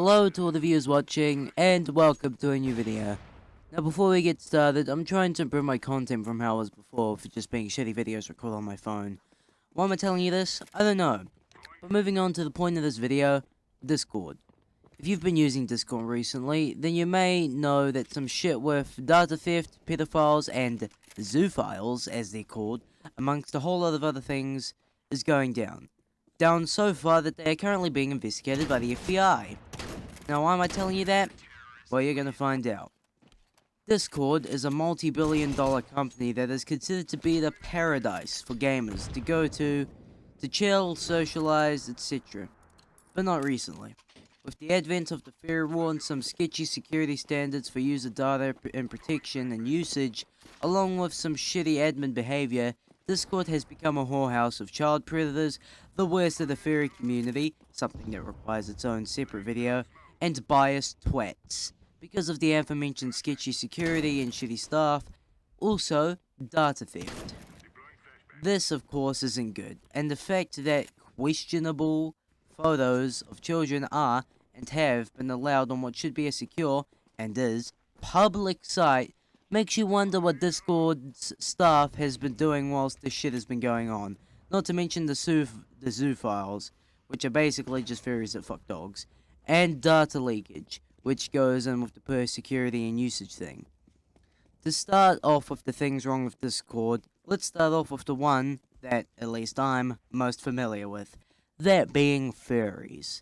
Hello to all the viewers watching, and welcome to a new video. Now before we get started, I'm trying to improve my content from how it was before for just being shitty videos recorded on my phone. Why am I telling you this? I don't know. But moving on to the point of this video, Discord. If you've been using Discord recently, then you may know that some shit with data theft, pedophiles, and zoophiles, as they're called, amongst a whole lot of other things, is going down. Down so far that they are currently being investigated by the FBI. Now why am I telling you that? Well, you're gonna find out. Discord is a multi-billion-dollar company that is considered to be the paradise for gamers to go to chill, socialize, etc. But not recently. With the advent of the Fair War and some sketchy security standards for user data and protection and usage, along with some shitty admin behavior, Discord has become a whorehouse of child predators, the worst of the furry community, something that requires its own separate video, and biased twats. Because of the aforementioned sketchy security and shitty staff, also data theft. This, of course, isn't good, and the fact that questionable photos of children are and have been allowed on what should be a secure, and is, public site makes you wonder what Discord's staff has been doing whilst this shit has been going on. Not to mention the zoophiles, which are basically just furries that fuck dogs, and data leakage, which goes in with the per security and usage thing. To start off with the things wrong with Discord, let's start off with the one that, at least I'm, most familiar with. That being furries.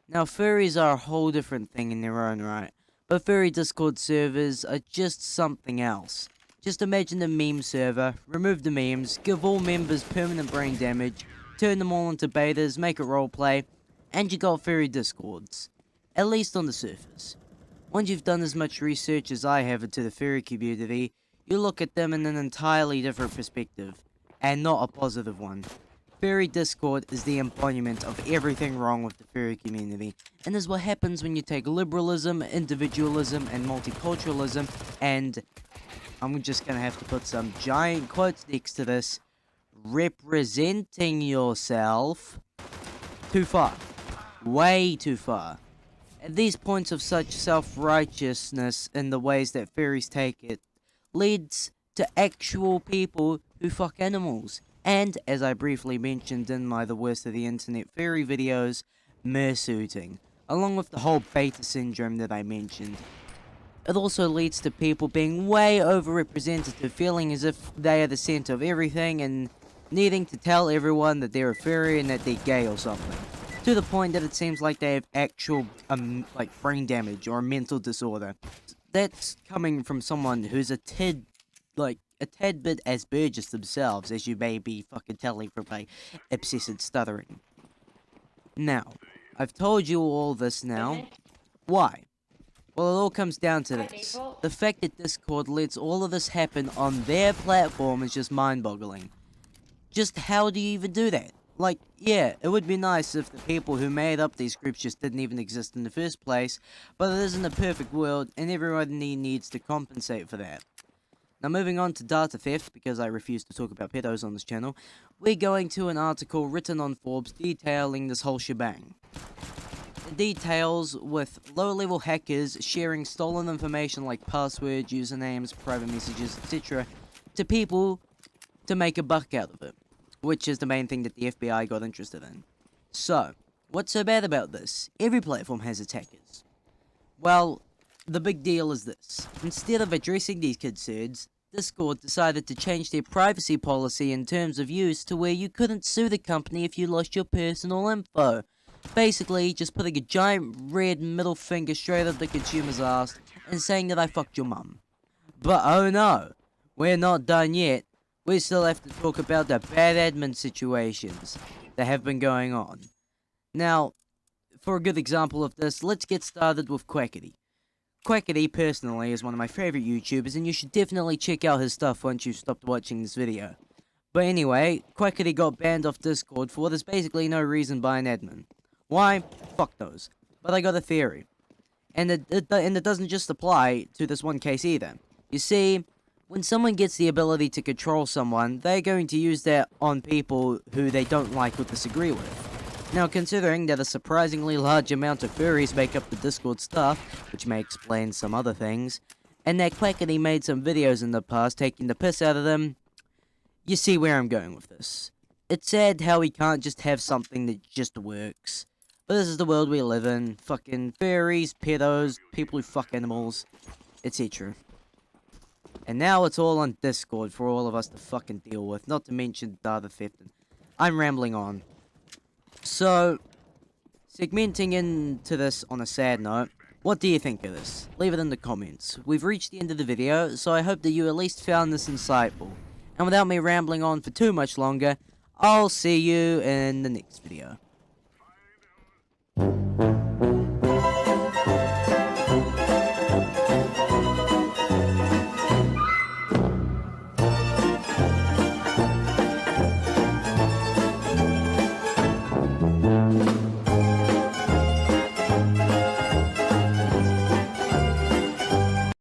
Now furries are a whole different thing in their own right. But furry Discord servers are just something else. Just imagine a meme server, remove the memes, give all members permanent brain damage, turn them all into betas, make it roleplay, and you got furry Discords. At least on the surface. Once you've done as much research as I have into the furry community, you look at them in an entirely different perspective, and not a positive one. Furry Discord is the embodiment of everything wrong with the furry community, and is what happens when you take liberalism, individualism, and multiculturalism, and I'm just gonna have to put some giant quotes next to this, representing yourself, too far. Way too far. At these points of such self-righteousness in the ways that furries take it, leads to actual people who fuck animals. And, as I briefly mentioned in my The Worst of the Internet furry videos, mersuiting, along with the whole beta syndrome that I mentioned. It also leads to people being way overrepresented, feeling as if they are the center of everything and needing to tell everyone that they're a furry and that they're gay or something. To the point that it seems like they have actual, like brain damage or a mental disorder. That's coming from someone who's a tad bit Asperger's themselves, as you may be fucking telling from my obsessive stuttering. Now, I've told you all this now. Why? Well, it all comes down to this. The fact that Discord lets all of this happen on their platform is just mind-boggling. Just how do you even do that? Like, yeah, it would be nice if the people who made up these groups just didn't even exist in the first place, but it isn't a perfect world, and everyone needs to compensate for that. Now moving on to data theft, because I refuse to talk about pedos on this channel, we're going to an article written on Forbes detailing this whole shebang. It details with low-level hackers sharing stolen information like passwords, usernames, private messages, etc. to people to make a buck out of it, which is the main thing that the FBI got interested in. So, what's so bad about this? Every platform has attackers. Well, the big deal is this. Instead of addressing these concerns, Discord decided to change their privacy policy in terms of use to where you couldn't sue the company if you lost your personal info. Basically, just putting a giant red middle finger straight up the consumer's ass and saying that I fucked your mum. But oh no, we're not done yet. We still have to talk about the bad admin situations that have been going on. Now, for a good example of this, let's get started with Quackity. Quackity, personally, is one of my favorite YouTubers, and you should definitely check out his stuff once you've stopped watching this video. But anyway, Quackity got banned off Discord for what is basically no reason by an admin. Why? Fuck those. But I got a theory. And it doesn't just apply to this one case either. You see, when someone gets the ability to control someone, they're going to use that on people who they don't like or disagree with. Now, considering that a surprisingly large amount of furries make up the Discord staff, which may explain some other things, and that Quackity made some videos in the past taking the piss out of them, you see where I'm going with this. It's sad how we can't just have something that just works. But this is the world we live in. Fucking furries, pedos, people who fuck animals, etc. And now it's all on Discord for all of us to fucking deal with, not to mention data theft. I'm rambling on. So, segmenting into this on a sad note, what do you think of this? Leave it in the comments. We've reached the end of the video, so I hope that you at least found this insightful. And without me rambling on for too much longer, I'll see you in the next video.